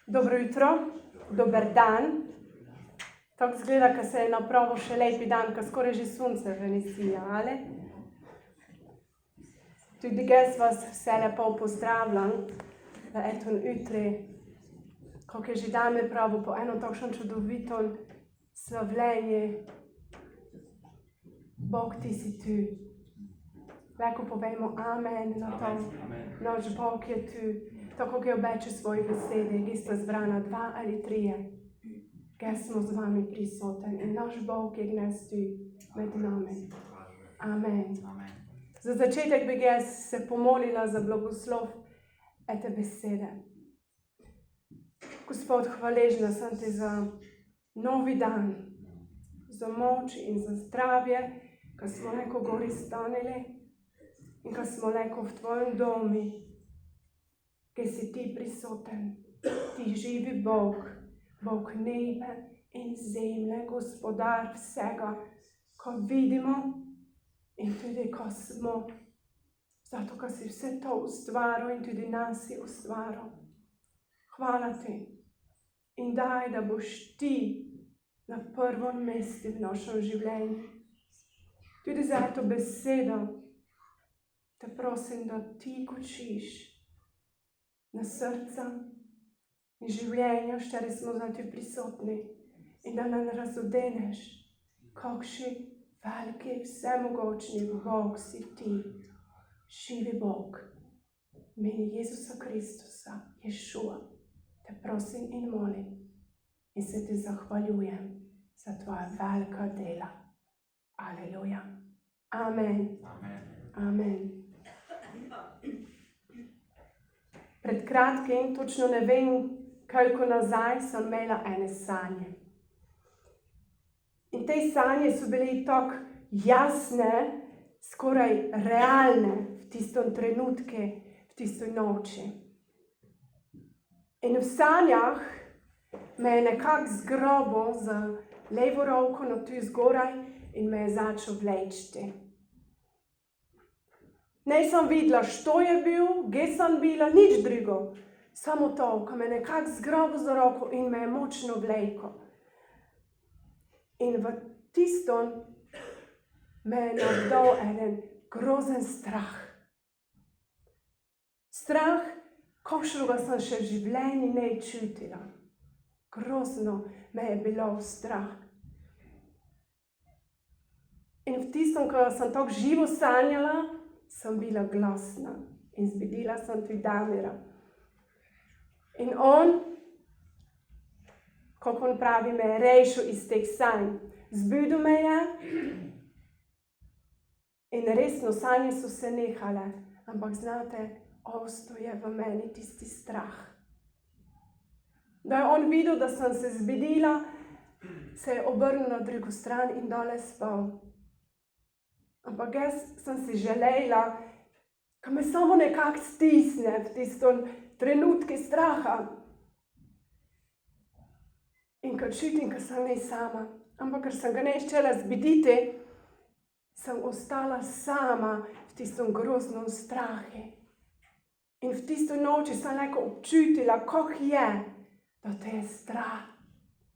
Dobro jutro, dober dan. Tako izgleda, ko se je napravil še lepi dan, ko skoraj že sonce ven sija, ali? Tudi jaz vas vse lepo pozdravljam v eton jutri, kako je že dan mi pravil po eno takšno čudovito slavljenje. Bog, ti si tu. Lahko povemo amen na to. Naš Bog je tu. Tako kot je obeče svoje besede, ki sta zbrana 2 ali 3, ker smo z vami prisoten in naš Bog je gnes tu med nami. Amen. Za začetek bi jaz se pomolila za blagoslov te besede. Gospod, hvaležna sem ti za novi dan, za moč in za zdravje, ko smo neko gori stanili in ko smo neko v tvojem domu, ki si ti prisoten, ti živi Bog, Bog nebe in zemlje, gospodar vsega, ko vidimo in tudi ko smo, zato ko si vse to ustvaril in tudi nas si ustvaril. Hvala ti in daj, da boš ti na prvom mestu v našem življenju. Tudi za to besedo te prosim, da ti kočiš na srca in življenju, šteri smo za ti prisotni in da nam razodeneš, kakšni veliki, vsemogočni Bog si ti, živi Bog. Meni Jezusa Kristusa, Ješua, te prosim in molim in se ti zahvaljujem za tvoja velika dela. Aleluja. Amen. Amen. Pred kratkim, točno ne vem, koliko nazaj, sem imela ene sanje. In te sanje so bile tako jasne, skoraj realne v tistem trenutku, v tistoj noči. In v sanjah me je nekako zgrobil za levo roko na tu zgoraj in me je začel vleči. Nisem videla, što je bil, kje sem bila, nič drugo. Samo to, ko me nekako zgrobil za roko in me je močno vlekel. In v tistom me je navdal en grozen strah. Strah, kakšnega sem še v življenju ne čutila. Grozno me je bilo strah. In v tistom, ko sem tako živo sanjala, sem bila glasna in zbudila sem tudi Damira. In on, kako on pravi, me je rešil iz teh sanj. Zbudil me je in resno sanje so se nehale, ampak znate, ostal je v meni tisti strah. Da je on videl, da sem se zbudila, se je obrnil na drugo stran in dole spal. Ampak jaz sem si želela, ko me samo nekako stisne v tistem trenutku straha. In ko čutim, ko sem ne sama. Ampak ker sem ga ne ščela zbuditi, sem ostala sama v tistem groznem strahu. In v tistoj noči sem neko občutila, kako je, da te je strah.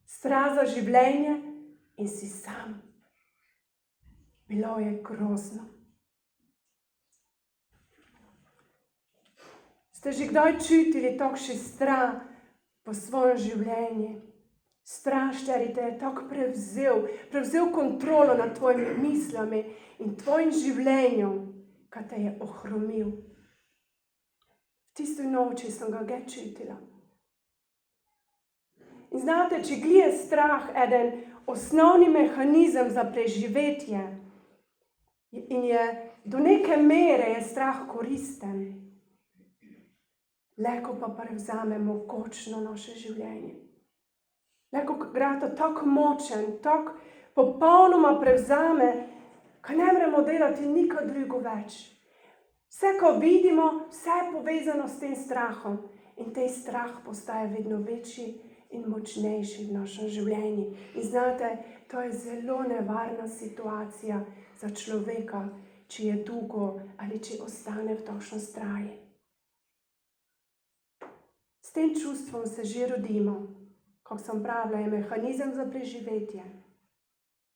Strah za življenje in si sam. Bilo je grozno. Ste že kdaj čutili takšen strah po svojem življenju? Strah, šteri te je tako prevzel kontrolo nad tvojimi mislami in tvojim življenjem, ko te je ohromil. V tistoj noči sem ga čutila. In znate, če je strah eden osnovni mehanizem za preživetje, in je do neke mere je strah koristen, lahko pa prevzame mogočno naše življenje. Lahko gre to tako močen, tako popolnoma prevzame, ko ne moremo delati nikaj drugo več. Vse, ko vidimo, vse je povezano s tem strahom in te strah postaje vedno večji in močnejši v našem življenju. In znate, to je zelo nevarna situacija za človeka, če je dolgo ali če ostane v takšnem strahu. S tem čustvom se že rodimo, kako sem pravila, je mehanizem za preživetje.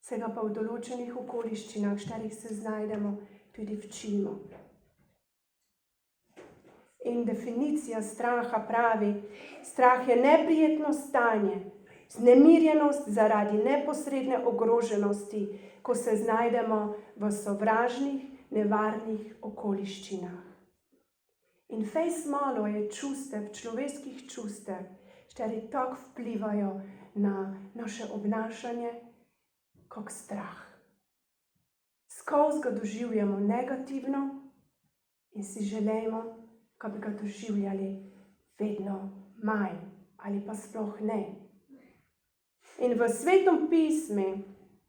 Se ga pa v določenih okoliščinah, v katerih se znajdemo, tudi včimo. In definicija straha pravi, strah je neprijetno stanje, vznemirjenost zaradi neposredne ogroženosti, ko se znajdemo v sovražnih, nevarnih okoliščinah. In fejs malo je čustev, človeških čustev, kateri tako vplivajo na naše obnašanje, kot strah. Skozi ga doživljamo negativno in si želimo, da bi ga doživljali vedno manj ali pa sploh ne. In v Svetem pismu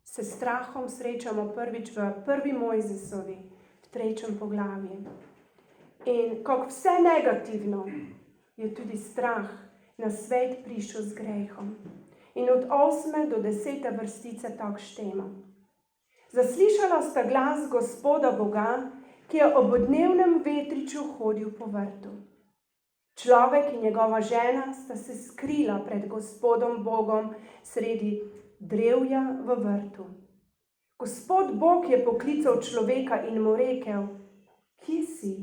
se s strahom srečamo prvič v 1. Mojzesovi, v 3. poglavju. In kako vse negativno je tudi strah na svet prišel z grehom. In od 8. do 10. vrstice tako štemo. Zaslišala sta glas Gospoda Boga, ki je ob dnevnem vetriču hodil po vrtu. Človek in njegova žena sta se skrila pred Gospodom Bogom sredi drevja v vrtu. Gospod Bog je poklical človeka in mu rekel: "Kje si?"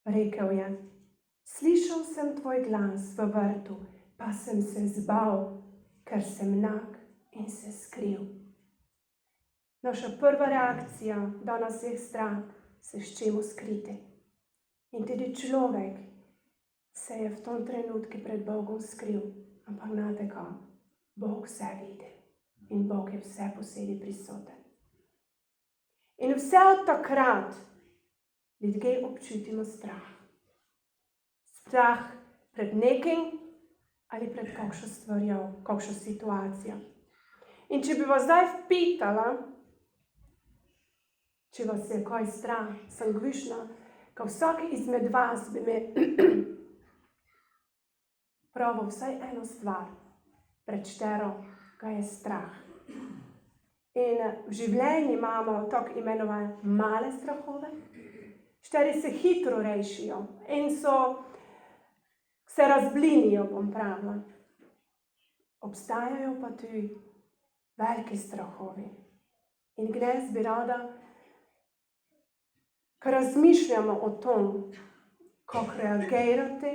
Rekel je: "Slišal sem tvoj glas v vrtu, pa sem se zbal, ker sem nag in se skril." Naša prva reakcija, da nas je strah, se s čemu skriti. In tudi človek se je v tom trenutku pred Bogom skril, ampak znate kaj? Bog vse vidi in Bog je vse posebej prisoten. In vse od takrat ljudje občutimo strah. Strah pred nekim ali pred kakšno stvarjo, kakšno situacijo. In če bi vas zdaj vpitala, če vas je kaj strah, sem gvišna, ko vsak izmed vas bi me pravil vsaj eno stvar, pred katero ga je strah. In v življenju imamo tako imenovane male strahove, kateri se hitro rešijo in se razblinijo, bom pravila. Obstajajo pa tudi veliki strahovi. In danes bi rada, ko razmišljamo o tom, kako reagirati,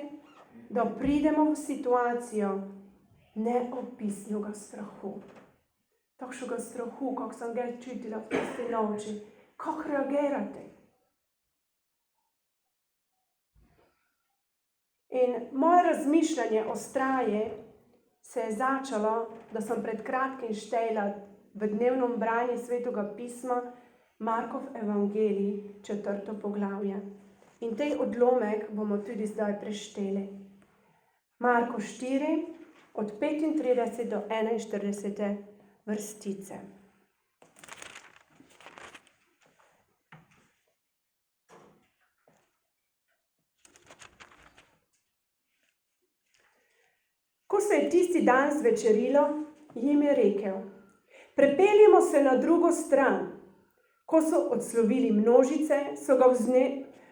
da pridemo v situacijo neopisnega strahu. Takšnega strahu, kako sem ga čutila v tisti noči. Kako reagirati? In moje razmišljanje o strahu se je začelo, da sem pred kratkim štela v dnevnem branju Svetega pisma Markov evangelij, 4. poglavje. In tej odlomek bomo tudi zdaj prešteli. Marko 4, od 35 do 41 vrstice. Ko se je tisti dan zvečerilo, jim je rekel: "Prepeljimo se na drugo stran." Ko so odslovili množice, so ga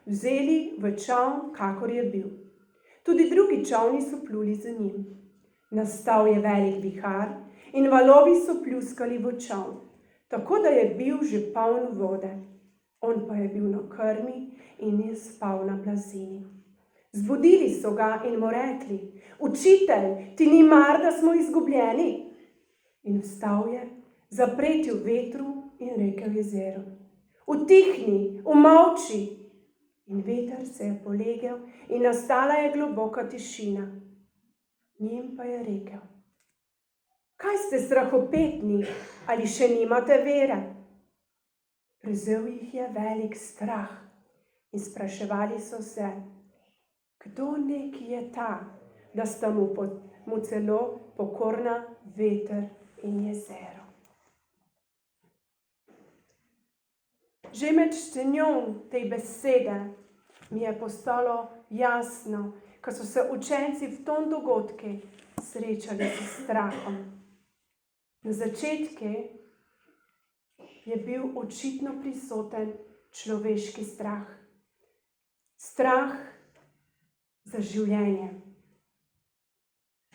vzeli v čoln, kakor je bil. Tudi drugi čolni so pluli z njim. Nastal je velik vihar in valovi so pljuskali v čoln, tako da je bil že poln vode. On pa je bil na krmi in je spal na blazini. Zbudili so ga in mu rekli: "Učitelj, ti ni mar, da smo izgubljeni?" In vstal je, zapretil vetru in rekel jezeru: "Utihni, umolči." In veter se je polegel in nastala je globoka tišina. Njim pa je rekel: "Kaj ste strahopetni, ali še nimate vere?" Prevzel jih je velik strah in spraševali so se, kdo neki je ta, da sta mu celo pokorna veter in jezero. Že med štenjem te besede mi je postalo jasno, ko so se učenci v tom dogodku srečali s strahom. Na začetku je bil očitno prisoten človeški strah. Strah za življenje.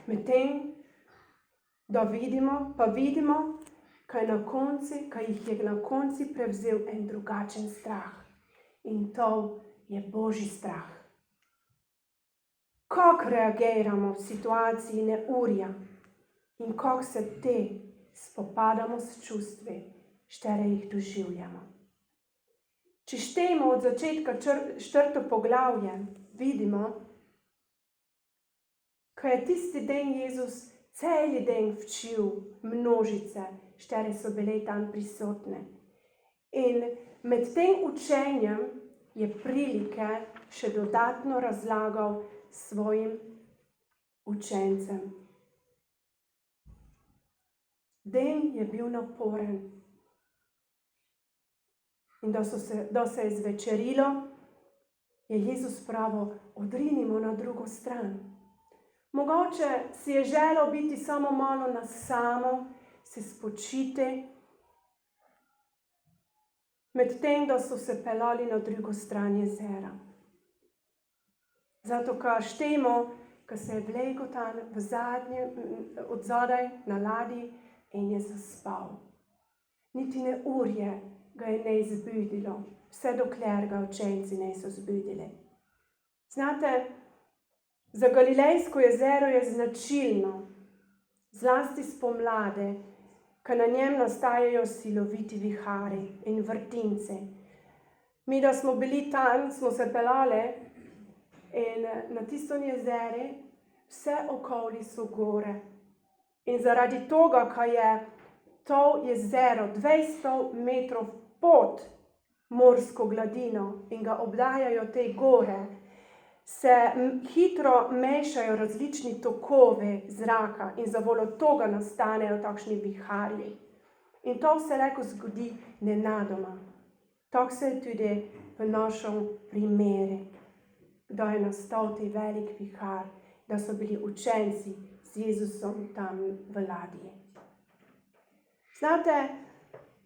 Medtem, da vidimo, kaj jih je na koncu prevzel en drugačen strah. In to je Božji strah. Kako reagiramo v situaciji neurja in kako se te spopadamo s čustvi, štere jih doživljamo. Če štejemo od začetka 4. poglavje, vidimo, ko je tisti dan Jezus celi dan včil množice, štere so bile tam prisotne. In med tem učenjem je prilike še dodatno razlagal svojim učencem. Dan je bil naporen. In da se je zvečerilo, je Jezus pravil, odrinimo na drugo stran. Mogoče si je želel biti samo malo na samo, se spočiti, medtem, da so se pelali na drugo stran jezera. Zato, ko štejemo, ko se je vlekel tam od zadaj na ladji in je zaspal. Niti neurje ga je ne zbudilo, vse dokler ga učenci niso zbudili. Znate, za Galilejsko jezero je značilno, zlasti spomladi, ko na njem nastajajo siloviti vihari in vrtinci. Mi, da smo bili tam, smo se pelali in na tistem jezeri vse okoli so gore. In zaradi toga, ko je to jezero 200 metrov pod morsko gladino in ga obdajajo te gore, se hitro mešajo različni tokovi zraka in zavoljo toga nastanejo takšni viharji. In to se lahko zgodi nenadoma. Tako se je tudi v našem primeru, da je nastal te velik vihar, da so bili učenci z Jezusom tam v ladji. Znate,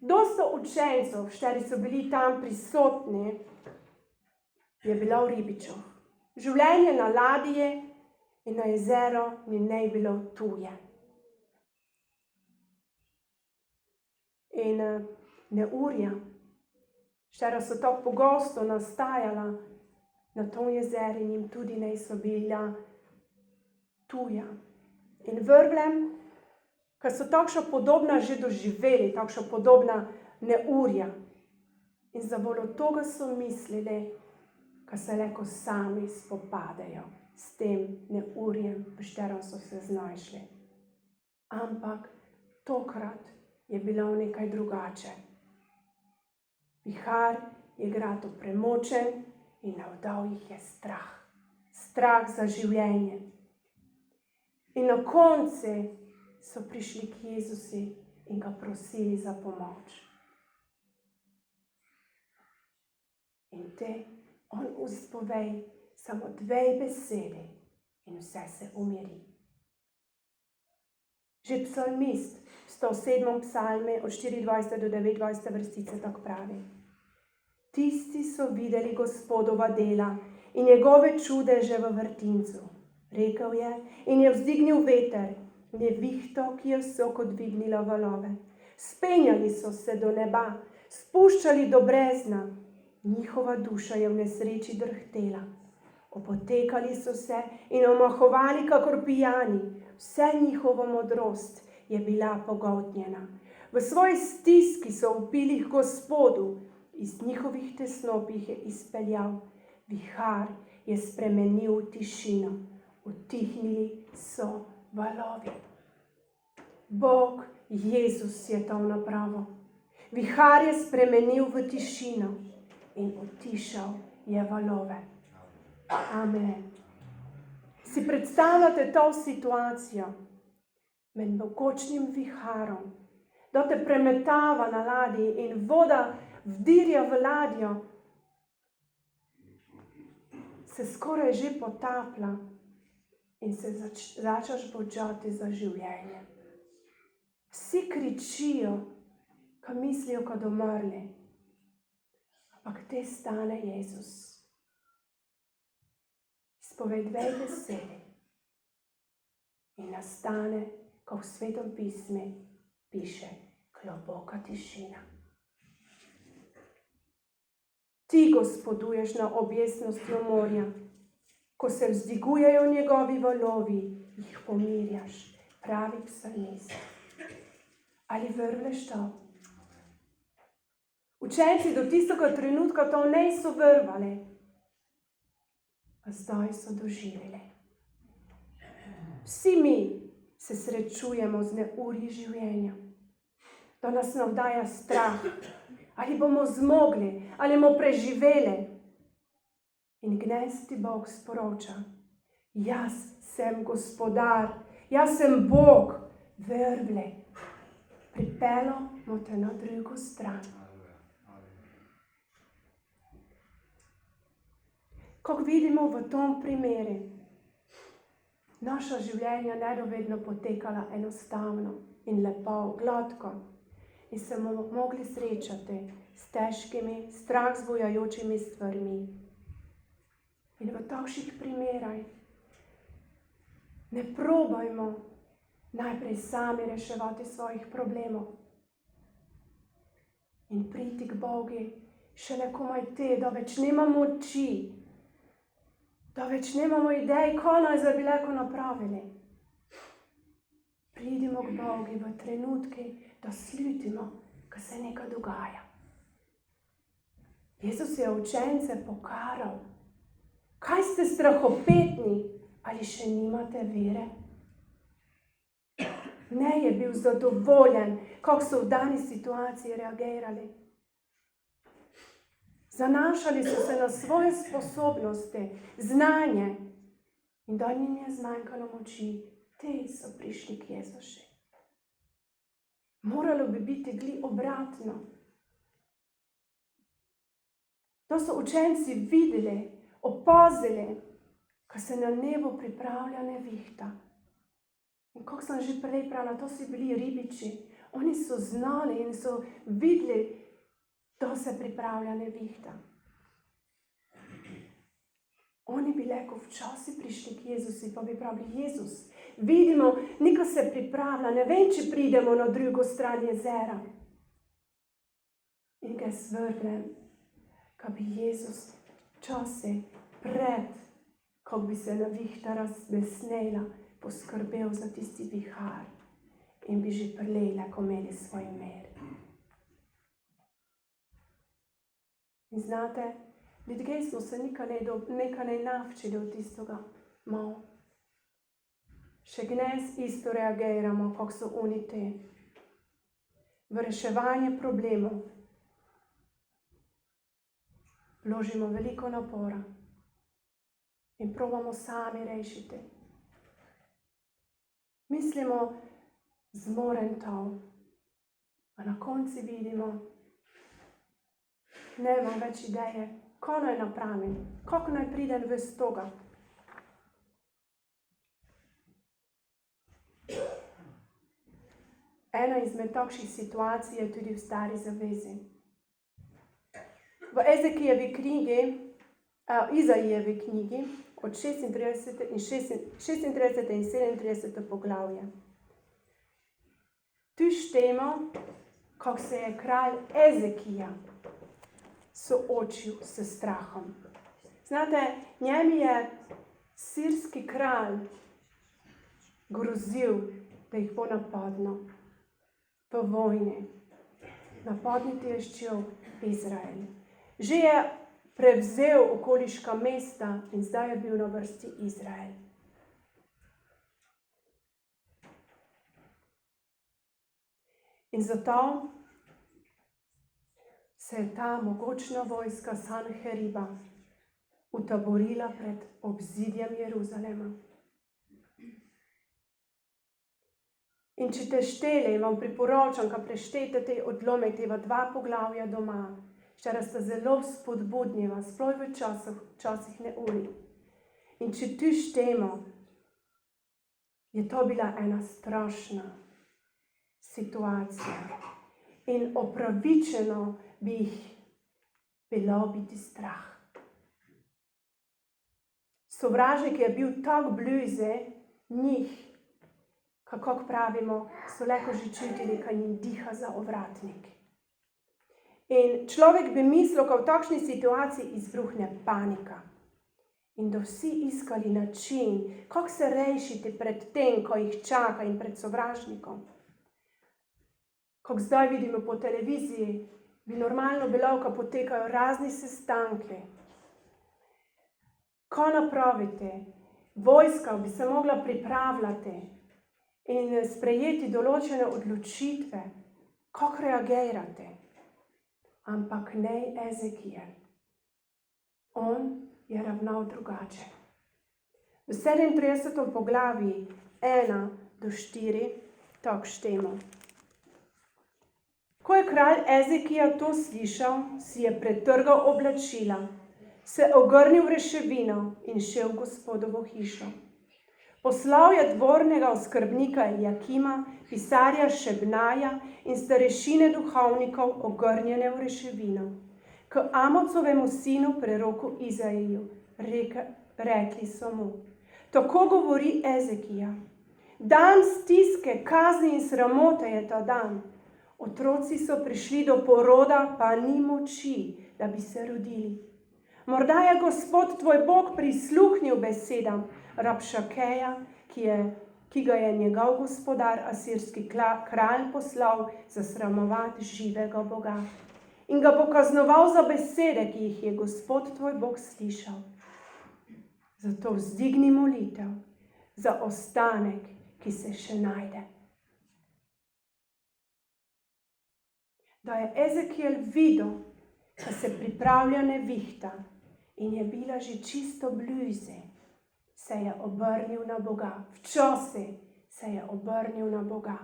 dosta učencev, štiri so bili tam prisotni, je bilo v ribiču. Življenje na ladji in na jezero ni ne bilo tuje. In neurja, štera so tako pogosto nastajala na tom jezeru in jim tudi ne so bila tuja. In vrblem, ko so takšna podobna že doživeli, takšna podobna neurja. In zavoljo toga so mislili, ko se lahko sami spopadajo s tem neurjem, v šterom so se znašli. Ampak tokrat je bilo nekaj drugače. Vihar je grato premočen in navdal jih je strah. Strah za življenje. In na koncu so prišli k Jezusu in ga prosili za pomoč. In on izpove samo 2 besedi in vse se umiri. Že psalmist v 107. psalmi od 24 do 29 vrstice tako pravi. Tisti so videli Gospodova dela in njegove čudeže v vrtincu. Rekel je in je vzdignil veter, nevihto, ki je visoko dvignila valove. Spenjali so se do neba, spuščali do brezna. Njihova duša je v nesreči drhtela. Opotekali so se in omahovali kakor pijani. Vse njihova modrost je bila pogoltnjena. V svoji stiski so vpili k Gospodu, iz njihovih tesnob jih je izpeljal. Vihar je spremenil v tišino, utihnili so valovi. Bog Jezus je to napravil. Vihar je spremenil v tišino in utišal je valove. Amen. Si predstavljate to situacijo med mogočnim viharom, da te premetava na ladji in voda vdirja v ladjo, se skoraj že potaplja in se začneš božati za življenje. Vsi kričijo, ko mislijo, kot umrli. Ampak te stane Jezus. Iz izpovej 2 besedi in nastane, ko v Svetom pismu piše, globoka tišina. Ti gospoduješ na objestnostjo morja, ko se vzdygujejo njegovi valovi, jih pomirjaš, pravi psalmist. Ali veruješ to? Učenci do tistega trenutka to niso vervali, a zdaj so doživeli. Vsi mi se srečujemo z neurji življenja, da nas navdaja strah, ali bomo zmogli, ali bomo preživeli. In gnesti Bog sporoča, jaz sem gospodar, jaz sem Bog, vervle, pripeljamo te na drugo stran. Kako vidimo v tom primeru, naša življenja nedovedno potekala enostavno in lepo, gladko in se bomo mogli srečati s težkimi, strah zbujajočimi stvarmi. In v takšnih primerih ne probajmo najprej sami reševati svojih problemov in priti k Bogu šele komaj te, da več nemamo moči, da več nemamo idej, kaj naj bi lahko napravili. Pridimo k Bogu v trenutki, da slutimo, ko se nekaj dogaja. Jezus je učence pokaral, kaj ste strahopetni, ali še nimate vere? Ne je bil zadovoljen, kako so v dani situaciji reagirali. Zanašali so se na svoje sposobnosti, znanje in da jim je zmanjkalo moči, te so prišli k Jezušu. Moralo bi biti gli obratno. To so učenci videli, opazili, ko se na nebu pripravlja nevihta. In kako sem že prej pravila, to so bili ribiči. Oni so znali in so videli, da se pripravlja nevihta. Oni bi lahko včasih prišli k Jezusu, pa bi pravili, Jezus, vidimo, nekaj se pripravlja, ne vem, če pridemo na drugo stran jezera. In ga svrnem, ko bi Jezus včasih pred, ko bi se nevihta razbesnela, poskrbel za tisti vihar in bi že prej lahko imeli svoj mir. In znate, ljudje smo se nekaj ne navčili od tistega malo. Še gnes isto reagiramo, kako so oni te. V reševanje problemov vložimo veliko napora in probamo sami rešiti. Mislimo, zmorem to, a na koncu vidimo, nemam več ideje, ko naj napravim, kako naj pridem ven iz toga. Ena izmed takšnih situacij je tudi v Stari zavezi. V Ezekijevi knjigi, Izaijevi knjigi, od 36. in 37. poglavje. Tu štemo, kako se je kralj Ezekija soočil s strahom. Znate, njemu je sirski kralj grozil, da jih bo napadno v vojni. Napadniti je ščel Izrael. Že je prevzel okoliška mesta in zdaj je bil na vrsti Izrael. In zato se je ta mogočna vojska Sanheriba utaborila pred obzidjem Jeruzalema. In če te šteli, vam priporočam, ko preštejte te odlomek, teva 2 poglavja doma, štera sta zelo spodbudnjeva, sploh v časih neurij. In če tu štemo, je to bila ena strašna situacija. In opravičeno bi jih bilo biti strah. Sovražnik je bil tako blizu njih, kako pravimo, so lahko že čutili, kaj jim diha za ovratnik. In človek bi mislil, ko v takšni situaciji izbruhne panika. In da vsi iskali način, kako se rešiti pred tem, ko jih čaka in pred sovražnikom. Kako zdaj vidimo po televiziji, bi normalno bilo, ko potekajo razni sestanki. Ko napravite, vojska bi se mogla pripravljati in sprejeti določene odločitve, kako reagirate. Ampak ne Ezekijel. On je ravnal drugače. V 37. poglavji 1-4 tako štemo. Ko je kralj Ezekija to slišal, si je pretrgal oblačila, se ogrnil v reševino in šel v Gospodovo hišo. Poslal je dvornega oskrbnika Jakima, pisarja Šebnaja in starešine duhovnikov ogrnjene v reševino, k Amocovemu sinu preroku Izaiju. Rekli so mu: tako govori Ezekija, dan stiske, kazni in sramote je ta dan. Otroci so prišli do poroda, pa ni moči, da bi se rodili. Morda je Gospod tvoj Bog prisluhnil besedam Rabšakeja, ki ga je njegov gospodar, asirski kralj, poslal zasramovati živega Boga. In ga bo kaznoval za besede, ki jih je Gospod tvoj Bog slišal. Zato vzdigni molitev za ostanek, ki se še najde. Da je Ezekijel videl, da se pripravlja nevihta in je bila že čisto blizu, se je obrnil na Boga. Včasih se je obrnil na Boga.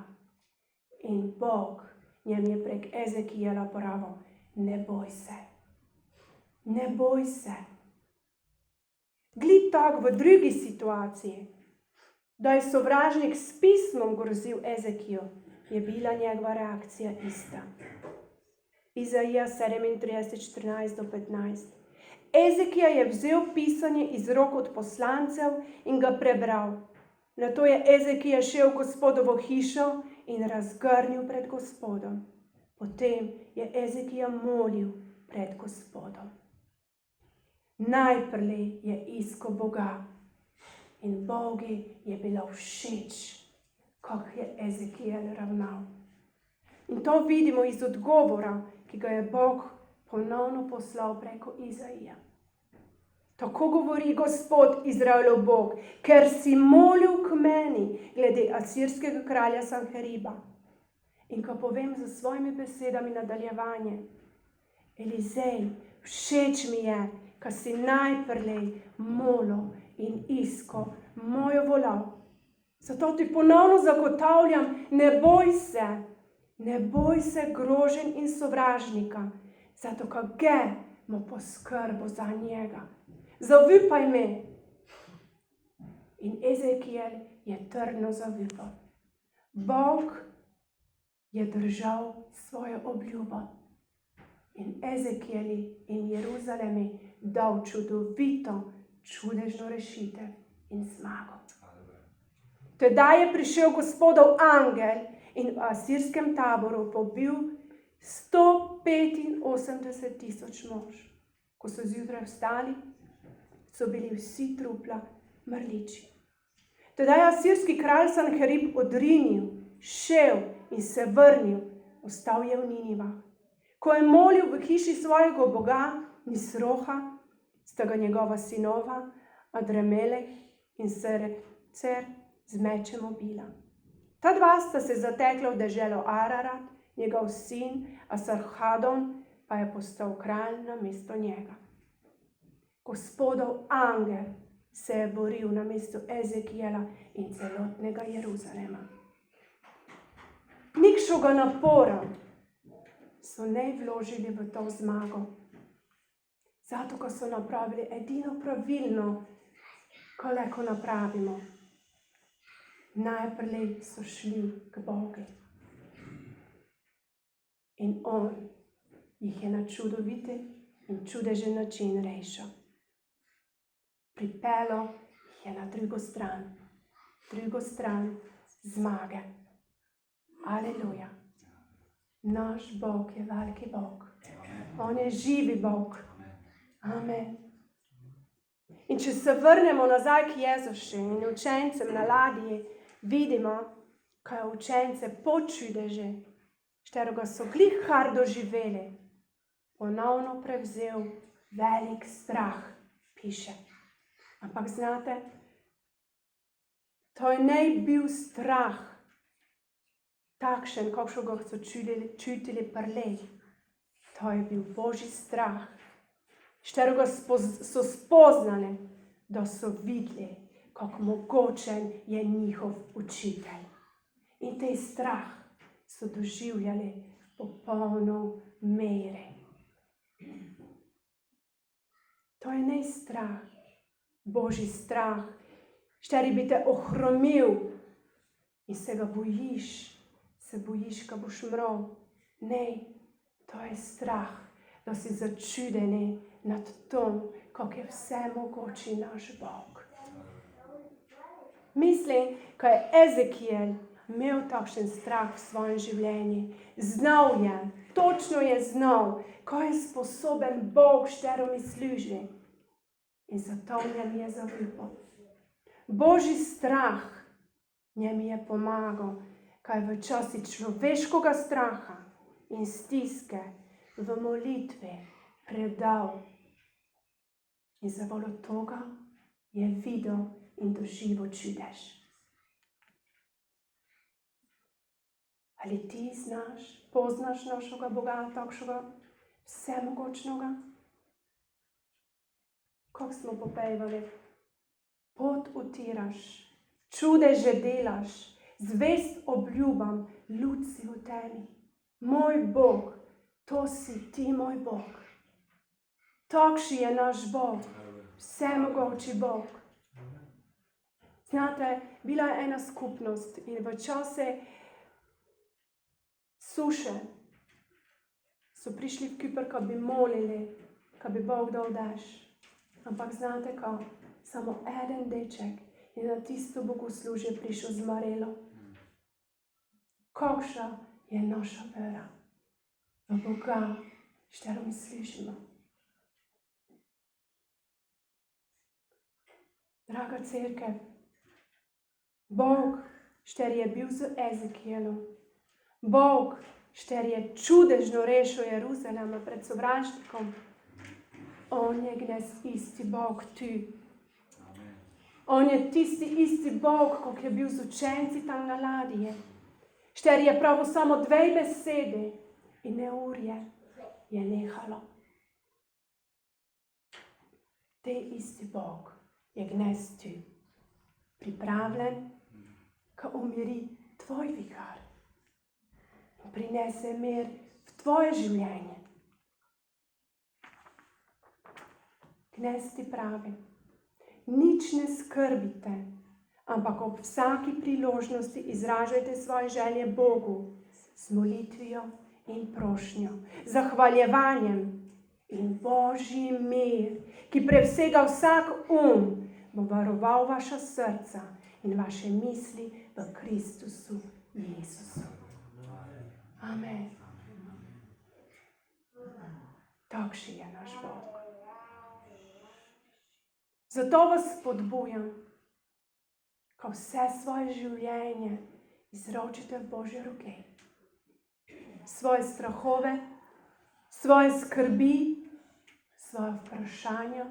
In Bog njem je prek Ezekijela pravil: ne boj se. Ne boj se. Glej tako v drugi situaciji, da je sovražnik s pismom grozil Ezekiju, je bila njegova reakcija ista. Izaija 37:14-15. Ezekija je vzel pisanje iz rok od poslancev in ga prebral. Nato je Ezekija šel v Gospodovo hišo in razgrnil pred Gospodom. Potem je Ezekija molil pred Gospodom. Najprej je iskal Boga in Bogu je bilo všeč, kako je Ezekijel ravnal. In to vidimo iz odgovora, ki ga je Bog ponovno poslal preko Izaija. Tako govori Gospod, Izraelov Bog, ker si molil k meni glede asirskega kralja Sanheriba. In ko povem za svojimi besedami nadaljevanje: Elizej, všeč mi je, ko si najprej molil in iskal mojo voljo. Zato ti ponovno zagotavljam, ne boj se groženj in sovražnika, zato ko ga mu poskrbo za njega. Zaupaj mi. In Ezekijel je trdno zaupal. Bog je držal svojo obljubo. In Ezekijeli in Jeruzalemi dal čudovito, čudežno rešitev in zmago. Tedaj je prišel Gospodov angel in v asirskem taboru pobil 185,000 mož. Ko so zjutraj vstali, so bili vsi trupla mrliči. Tedaj je asirski kralj Sanherib odrinil, šel in se vrnil, ostal je v Ninivah. Ko je molil v hiši svojega boga Nisroha, sta ga njegova sinova Adremeleh in Serecer z mečem ubila. Ta dva sta se zatekla v deželo Ararat, njegov sin Asarhadon pa je postal kralj namesto njega. Gospodov angel se je boril namesto Ezekijela in celotnega Jeruzalema. Nikšega napora so ne vložili v to zmago. Zato, ko so napravili edino pravilno, ko lahko napravimo. Najprej so šli k Bogu. In on jih je na čudoviti in čudežen način rešil. pripeljal jih je na drugo stran zmage. Aleluja. Naš Bog je veliki Bog. On je živi Bog. Amen. In če se vrnemo nazaj k Jezušu in učencem na ladji, vidimo, kaj učence po čudeži, šterega so glih kar doživeli, ponovno prevzel velik strah, piše. Ampak znate, to je ne bil strah takšen, kakšnega so čutili prlej. To je bil Božji strah, šterega so spoznali, da so videli, kako mogočen je njihov učitelj. In tej strah so doživljali v popolno meri. To je ne strah, Božji strah, šteri bi te ohromil in se bojiš, ko boš umrl. Ne, to je strah, da si začudeni nad tom, kako je vse mogoči naš Bog. Mislim, ko je Ezekiel imel takšen strah v svojem življenju, znal je, točno je znal, ko je sposoben Bog, štero mi služi. In zato njem je zaupal. Božji strah njem je pomagal, kaj v časi človeškega straha in stiske v molitvi predal. In zavolo toga je videl in doživel čudež. Ali ti poznaš našega Boga, takšnega vsemogočnega? Kako smo popevali? Pot utiraš, čudeže delaš, zvest obljubam, luč si v temi. Moj Bog, to si ti, moj Bog. Takšen je naš Bog, vsemogoči Bog. Znate, bila je ena skupnost in v čase suše so prišli v Kipr, ko bi molili, ko bi Bog dal dež. Ampak znate ko, samo eden deček je na tisto bogoslužje prišel z marelo. Kakšna je naša vera v Boga, štero mi služimo. Draga cerkev, Bog, šter je bil z Ezekielom, Bog, šter je čudežno rešil Jeruzalema pred sovražnikom, on je gnes isti Bog tu. On je tisti isti Bog, kot je bil z učenci tam na ladji. Šter je pravo samo 2 besedi in neurje je nehalo. Te isti Bog je gnes tu, pripravljen, ko umiri tvoj vikar in prinese mir v tvoje življenje. Gnes ti pravi, nič ne skrbite, ampak ob vsaki priložnosti izražajte svoje želje Bogu z molitvijo in prošnjo, zahvaljevanjem in Božji mir, ki prevsega vsak bo varoval vaša srca in vaše misli v Kristusu Jezusu. Amen. Takšen je naš Bog. Zato vas spodbujam, ko vse svoje življenje izročite v Božje roke. Svoje strahove, svoje skrbi, svoje vprašanja,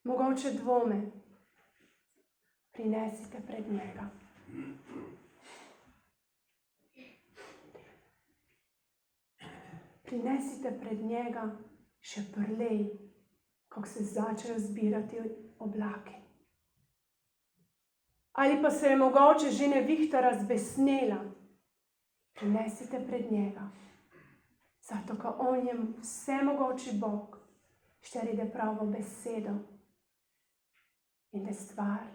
mogoče dvome, prinesite pred njega. Prinesite pred njega še prlej, kako se začnejo zbirati oblaki. Ali pa se je mogoče že nevihta razbesnela, prinesite pred njega. Zato, ko on je vsemogoči Bog, šteri da pravo besedo in da stvar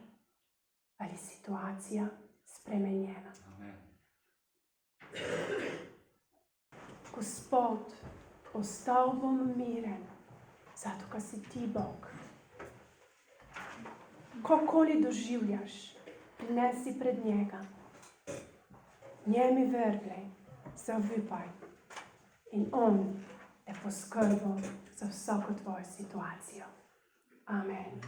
ali situacija spremenjena. Amen. Gospod, ostal bom miren, zato, ko si ti Bog. Kokoli doživljaš, prinesi pred njega. Njemi verglej, zavipaj. In on te poskrbo za vsako tvojo situacijo. Amen.